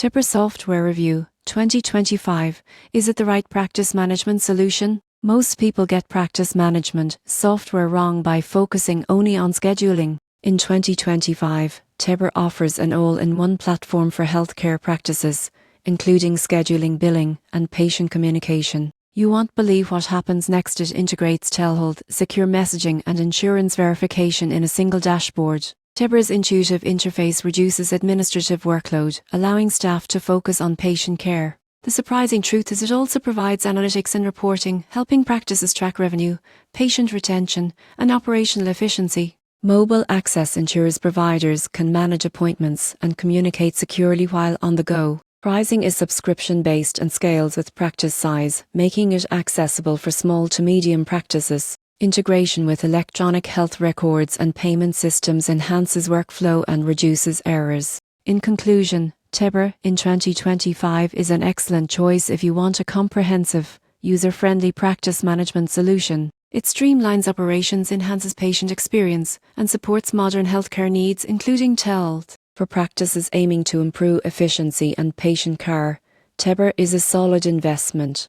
Tipper Software Review 2025. Is it the right practice management solution? Most people get practice management software wrong by focusing only on scheduling. In 2025, Tipper offers an all-in-one platform for healthcare practices, including scheduling, billing, and patient communication. You won't believe what happens next. It integrates telehealth, secure messaging, and insurance verification in a single dashboard. Tipper's intuitive interface reduces administrative workload, allowing staff to focus on patient care. The surprising truth is it also provides analytics and reporting, helping practices track revenue, patient retention, and operational efficiency. Mobile access ensures providers can manage appointments and communicate securely while on the go. Pricing is subscription-based and scales with practice size, making it accessible for small to medium practices. Integration with electronic health records and payment systems enhances workflow and reduces errors. In conclusion, Tipper in 2025 is an excellent choice if you want a comprehensive, user-friendly practice management solution. It streamlines operations, enhances patient experience, and supports modern healthcare needs, including telehealth. For practices aiming to improve efficiency and patient care, Tipper is a solid investment.